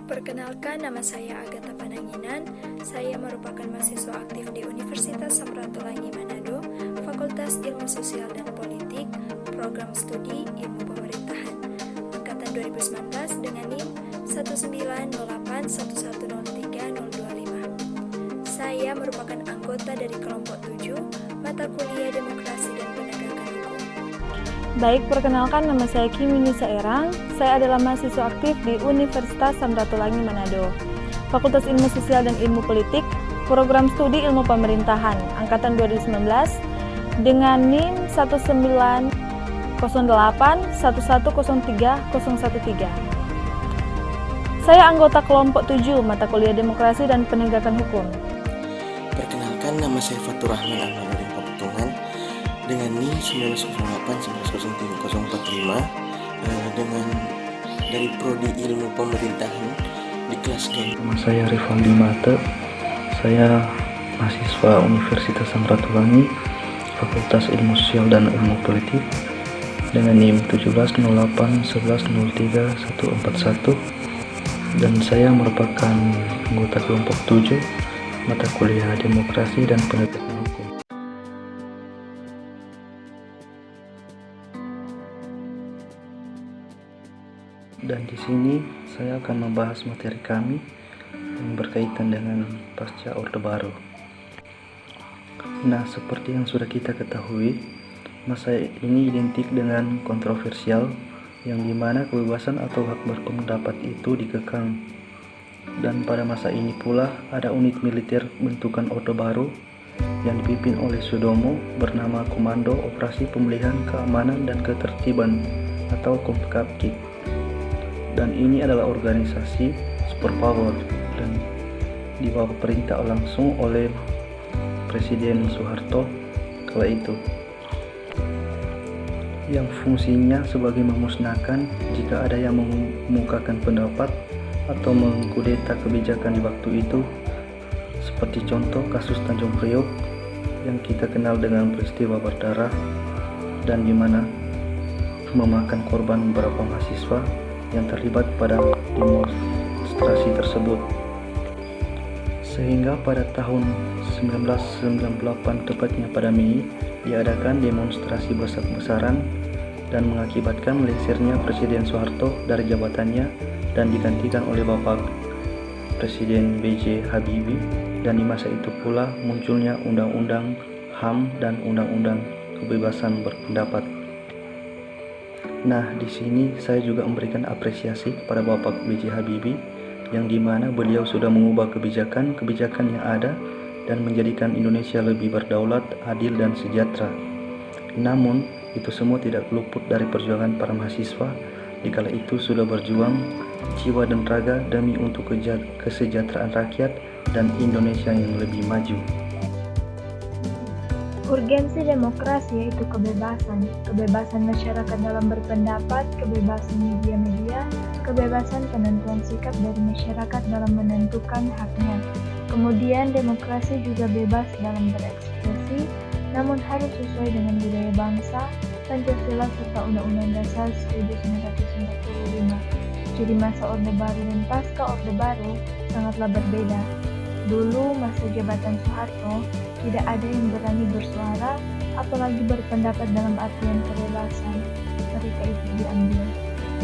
Perkenalkan, nama saya Agatha Pananginan. Saya merupakan mahasiswa aktif di Universitas Samratulangi Manado, Fakultas Ilmu Sosial dan Politik, Program Studi Ilmu Pemerintahan, Angkatan 2019 dengan NIM 19081103025. Saya merupakan anggota dari kelompok 7, mata kuliah Demokrasi dan Penegakan Hukum. Baik, perkenalkan nama saya Kimi Nisa Erang. Saya adalah mahasiswa aktif di Universitas Samratulangi Manado, Fakultas Ilmu Sosial dan Ilmu Politik, Program Studi Ilmu Pemerintahan, Angkatan 2019, dengan NIM 19081103013. Saya anggota kelompok 7, mata kuliah Demokrasi dan Penegakan Hukum. Perkenalkan, nama saya Fatur Rahman Ahmadudin Papetungan dengan NIM 19081103045 dengan dari Prodi Ilmu Pemerintahan di kelas G. Nama saya Rivaldi Mate, saya mahasiswa Universitas Samratulangi, Fakultas Ilmu Sosial dan Ilmu Politik dengan NIM 17081103141 dan saya merupakan anggota kelompok 7 mata kuliah Demokrasi dan Penegakan Hukum. Dan di sini saya akan membahas materi kami yang berkaitan dengan pasca Orde Baru. Nah, seperti yang sudah kita ketahui, masa ini identik dengan kontroversial yang dimana kebebasan atau hak berpendapat itu dikekang. Dan pada masa ini pula ada unit militer bentukan Orde Baru yang dipimpin oleh Sudomo bernama Komando Operasi Pemulihan Keamanan dan Ketertiban atau Komkapki. Dan ini adalah organisasi superpower dan di bawah perintah langsung oleh Presiden Soeharto kala itu, yang fungsinya sebagai memusnahkan jika ada yang mengemukakan pendapat atau mengkudeta kebijakan di waktu itu, seperti contoh kasus Tanjung Priok yang kita kenal dengan peristiwa berdarah dan di mana memakan korban beberapa mahasiswa yang terlibat pada demonstrasi tersebut. Sehingga pada tahun 1998, tepatnya pada Mei, diadakan demonstrasi besar-besaran dan mengakibatkan melengsarnya Presiden Soeharto dari jabatannya dan digantikan oleh Bapak Presiden B.J. Habibie, dan di masa itu pula munculnya Undang-Undang HAM dan Undang-Undang Kebebasan Berpendapat. Nah, di sini saya juga memberikan apresiasi kepada Bapak B.J. Habibie yang dimana beliau sudah mengubah kebijakan yang ada dan menjadikan Indonesia lebih berdaulat, adil dan sejahtera. Namun, itu semua tidak luput dari perjuangan para mahasiswa dikala itu sudah berjuang jiwa dan raga demi untuk kesejahteraan rakyat dan Indonesia yang lebih maju. Urgensi demokrasi yaitu kebebasan masyarakat dalam berpendapat, kebebasan media-media, kebebasan penentuan sikap dari masyarakat dalam menentukan haknya. Kemudian demokrasi juga bebas dalam berekspresi, namun harus sesuai dengan budaya bangsa, Pancasila serta Undang-Undang Dasar 1945. Jadi masa Orde Baru dan pasca Orde Baru sangatlah berbeda. Dulu masa jabatan Soeharto tidak ada yang berani bersuara, apalagi berpendapat dalam artian kebebasan. Mereka itu diambil.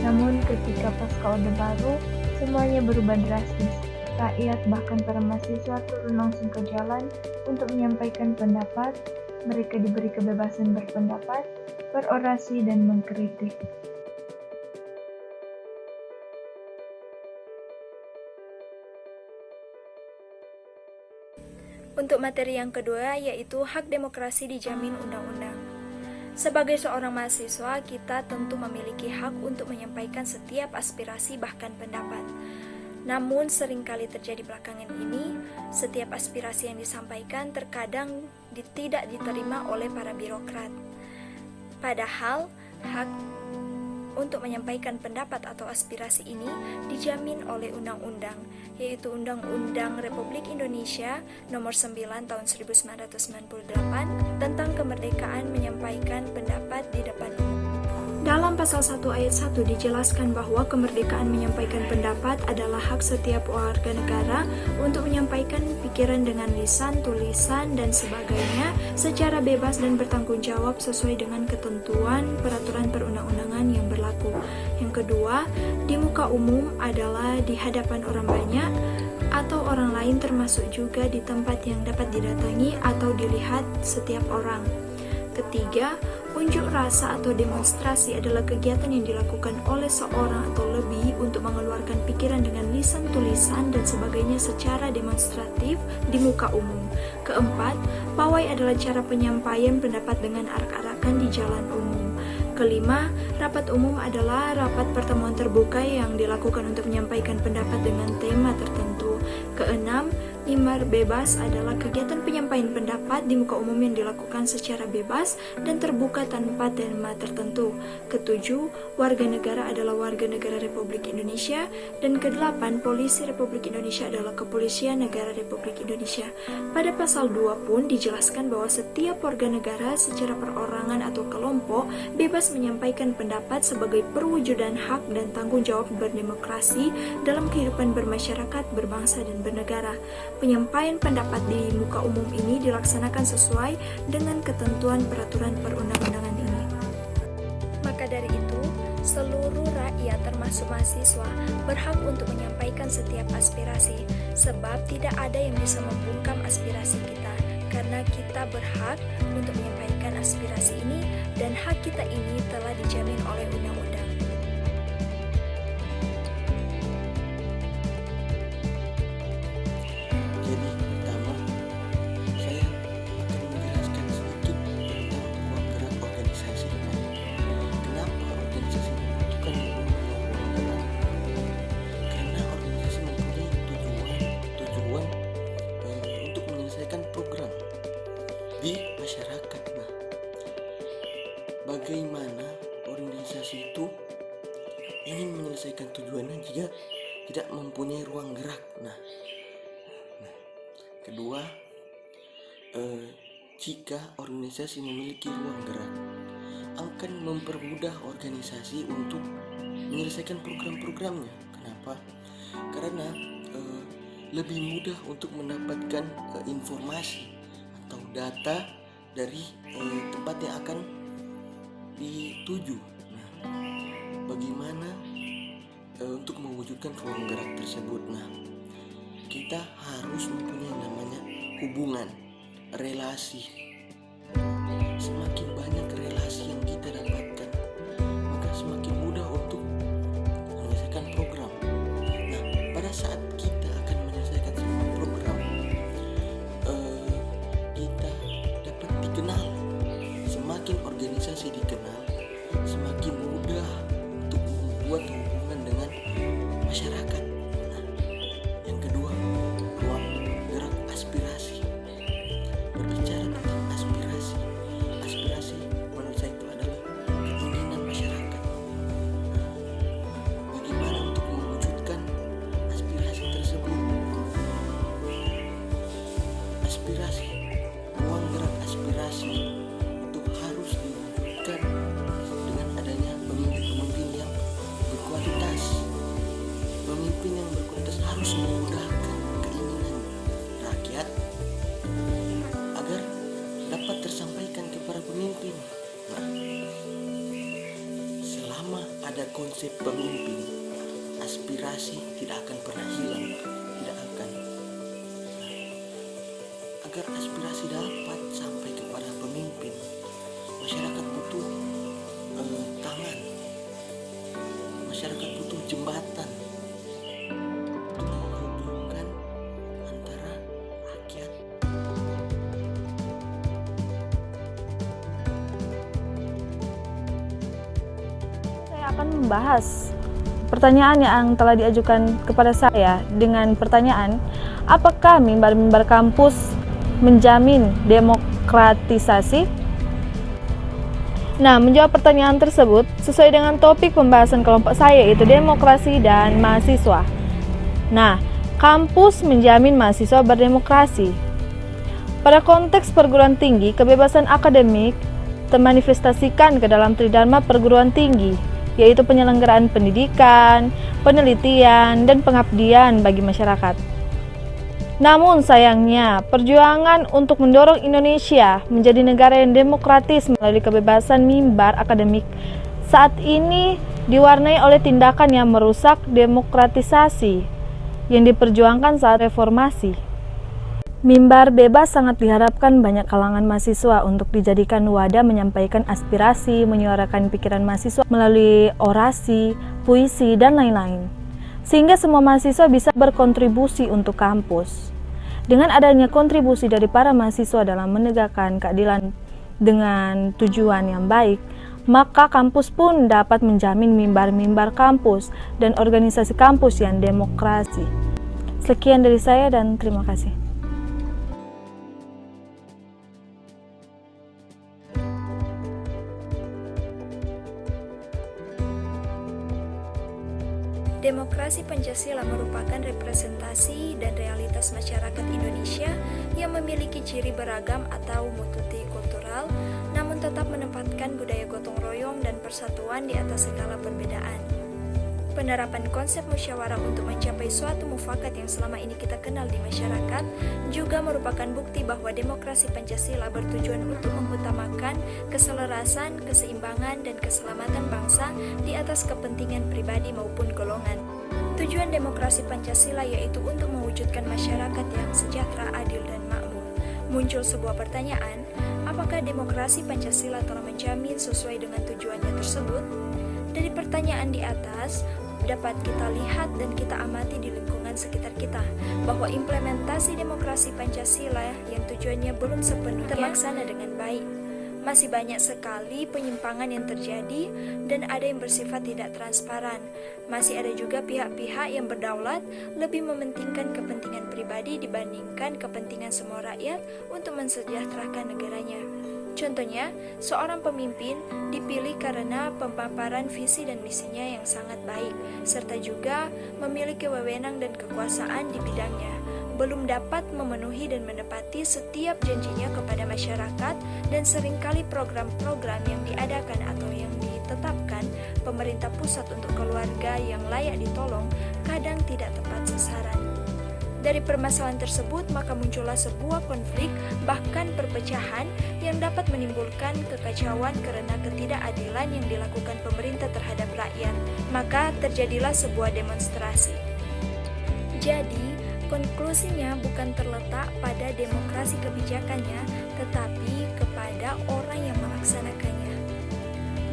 Namun ketika pasca Orde Baru, semuanya berubah drastis. Rakyat bahkan para mahasiswa turun langsung ke jalan untuk menyampaikan pendapat. Mereka diberi kebebasan berpendapat, berorasi dan mengkritik. Untuk materi yang kedua, yaitu hak demokrasi dijamin undang-undang. Sebagai seorang mahasiswa, kita tentu memiliki hak untuk menyampaikan setiap aspirasi bahkan pendapat. Namun seringkali terjadi belakangan ini, setiap aspirasi yang disampaikan terkadang tidak diterima oleh para birokrat. Padahal, hak untuk menyampaikan pendapat atau aspirasi ini dijamin oleh undang-undang, yaitu Undang-Undang Republik Indonesia Nomor 9 Tahun 1998 tentang kemerdekaan menyampaikan pendapat di depan umum. Dalam pasal 1 ayat 1 dijelaskan bahwa kemerdekaan menyampaikan pendapat adalah hak setiap warga negara untuk menyampaikan pikiran dengan lisan, tulisan, dan sebagainya secara bebas dan bertanggung jawab sesuai dengan ketentuan peraturan perundang-undangan yang berlaku. Yang kedua, di muka umum adalah di hadapan orang banyak atau orang lain, termasuk juga di tempat yang dapat didatangi atau dilihat setiap orang. Ketiga, unjuk rasa atau demonstrasi adalah kegiatan yang dilakukan oleh seorang atau lebih untuk mengeluarkan pikiran dengan lisan, tulisan, dan sebagainya secara demonstratif di muka umum. Keempat, pawai adalah cara penyampaian pendapat dengan arak-arakan di jalan umum. Kelima, rapat umum adalah rapat pertemuan terbuka yang dilakukan untuk menyampaikan pendapat dengan tema tertentu. Keenam, mimbar bebas adalah kegiatan penyampaian pendapat di muka umum yang dilakukan secara bebas dan terbuka tanpa tema tertentu. Ketujuh, warga negara adalah warga negara Republik Indonesia. Dan kedelapan, polisi Republik Indonesia adalah kepolisian negara Republik Indonesia. Pada pasal 2 pun dijelaskan bahwa setiap warga negara secara perorangan atau kelompok bebas menyampaikan pendapat sebagai perwujudan hak dan tanggung jawab berdemokrasi dalam kehidupan bermasyarakat, berbangsa, dan bernegara. Penyampaian pendapat di muka umum ini dilaksanakan sesuai dengan ketentuan peraturan perundang-undangan ini. Maka dari itu, seluruh rakyat termasuk mahasiswa berhak untuk menyampaikan setiap aspirasi, sebab tidak ada yang bisa membungkam aspirasi kita, karena kita berhak untuk menyampaikan aspirasi ini dan hak kita ini telah dijamin oleh undang-undang. Jadi pertama, saya akan menjelaskan sedikit tentang ruang gerak organisasi. Kenapa organisasi membutuhkan ruang gerak? Karena organisasi mempunyai tujuan untuk menyelesaikan program di masyarakat. Nah, bagaimana organisasi itu ingin menyelesaikan tujuannya jika tidak mempunyai ruang gerak? Kedua, jika organisasi memiliki ruang gerak, akan mempermudah organisasi untuk menyelesaikan program-programnya. Kenapa? Karena lebih mudah untuk mendapatkan informasi atau data dari tempat yang akan dituju. Nah, bagaimana untuk mewujudkan ruang gerak tersebut? Nah, kita harus mempunyai namanya hubungan, relasi. Semakin banyak relasi yang kita dapatkan, maka semakin mudah untuk menyelesaikan program. Nah, pada saat kita akan menyelesaikan sebuah program, kita dapat dikenal. Semakin organisasi dikenal, semakin mudah untuk membuat hubungan dengan masyarakat. Ruang gerak aspirasi itu harus diwujudkan dengan adanya pemimpin-pemimpin yang berkualitas. Pemimpin yang berkualitas harus memudahkan keinginan rakyat agar dapat tersampaikan kepada pemimpin. Nah, selama ada konsep pemimpin, aspirasi tidak akan pernah hilang, tidak akan. Agar aspirasi dapat sampai kepada pemimpin, masyarakat butuh tangan, masyarakat butuh jembatan untuk menghubungkan antara rakyat. Saya akan membahas pertanyaan yang telah diajukan kepada saya dengan pertanyaan, apakah mimbar-mimbar kampus menjamin demokratisasi? Nah, menjawab pertanyaan tersebut sesuai dengan topik pembahasan kelompok saya, yaitu demokrasi dan mahasiswa. Nah, kampus menjamin mahasiswa berdemokrasi. Pada konteks perguruan tinggi, kebebasan akademik termanifestasikan ke dalam tridharma perguruan tinggi, yaitu penyelenggaraan pendidikan, penelitian, dan pengabdian bagi masyarakat. Namun sayangnya, perjuangan untuk mendorong Indonesia menjadi negara yang demokratis melalui kebebasan mimbar akademik saat ini diwarnai oleh tindakan yang merusak demokratisasi yang diperjuangkan saat reformasi. Mimbar bebas sangat diharapkan banyak kalangan mahasiswa untuk dijadikan wadah menyampaikan aspirasi, menyuarakan pikiran mahasiswa melalui orasi, puisi, dan lain-lain. Sehingga semua mahasiswa bisa berkontribusi untuk kampus. Dengan adanya kontribusi dari para mahasiswa dalam menegakkan keadilan dengan tujuan yang baik, maka kampus pun dapat menjamin mimbar-mimbar kampus dan organisasi kampus yang demokrasi. Sekian dari saya dan terima kasih. Demokrasi Pancasila merupakan representasi dan realitas masyarakat Indonesia yang memiliki ciri beragam atau multikultural, namun tetap menempatkan budaya gotong royong dan persatuan di atas segala perbedaan. Penerapan konsep musyawarah untuk mencapai suatu mufakat yang selama ini kita kenal di masyarakat juga merupakan bukti bahwa demokrasi Pancasila bertujuan untuk mengutamakan keselarasan, keseimbangan, dan keselamatan bangsa di atas kepentingan pribadi maupun golongan. Tujuan demokrasi Pancasila yaitu untuk mewujudkan masyarakat yang sejahtera, adil, dan makmur. Muncul sebuah pertanyaan, apakah demokrasi Pancasila telah menjamin sesuai dengan tujuannya tersebut? Dari pertanyaan di atas, dapat kita lihat dan kita amati di lingkungan sekitar kita bahwa implementasi demokrasi Pancasila yang tujuannya belum sepenuhnya terlaksana dengan baik. Masih banyak sekali penyimpangan yang terjadi dan ada yang bersifat tidak transparan. Masih ada juga pihak-pihak yang berdaulat lebih mementingkan kepentingan pribadi dibandingkan kepentingan semua rakyat untuk mensejahterakan negaranya. Contohnya, seorang pemimpin dipilih karena pemaparan visi dan misinya yang sangat baik, serta juga memiliki wewenang dan kekuasaan di bidangnya, belum dapat memenuhi dan menepati setiap janjinya kepada masyarakat, dan seringkali program-program yang diadakan atau yang ditetapkan pemerintah pusat untuk keluarga yang layak ditolong kadang tidak tepat sasaran. Dari permasalahan tersebut, maka muncullah sebuah konflik, bahkan perpecahan yang dapat menimbulkan kekacauan karena ketidakadilan yang dilakukan pemerintah terhadap rakyat. Maka terjadilah sebuah demonstrasi. Jadi, konklusinya bukan terletak pada demokrasi kebijakannya, tetapi kepada orang yang melaksanakannya.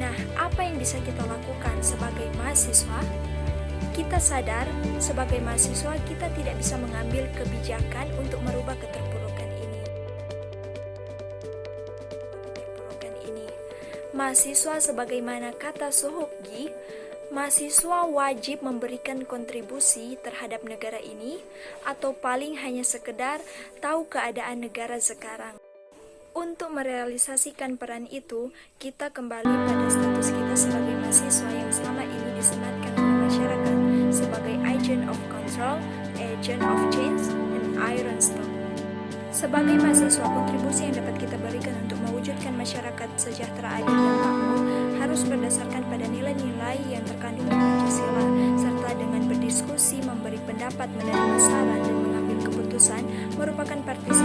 Nah, apa yang bisa kita lakukan sebagai mahasiswa? Kita sadar, sebagai mahasiswa kita tidak bisa mengambil kebijakan untuk merubah keterpurukan ini. Mahasiswa sebagaimana kata Sohobgi, mahasiswa wajib memberikan kontribusi terhadap negara ini, atau paling hanya sekedar tahu keadaan negara sekarang. Untuk merealisasikan peran itu, kita kembali pada status kita sebagai mahasiswa yang selama ini disematkan oleh masyarakat sebagai agent of control, agent of change, dan iron stock. Sebagai mahasiswa, kontribusi yang dapat kita berikan untuk mewujudkan masyarakat sejahtera, adil, dan makmur harus berdasarkan pada nilai-nilai yang terkandung di Pancasila, serta dengan berdiskusi, memberi pendapat, menerima saran, dan mengambil keputusan merupakan partisipasi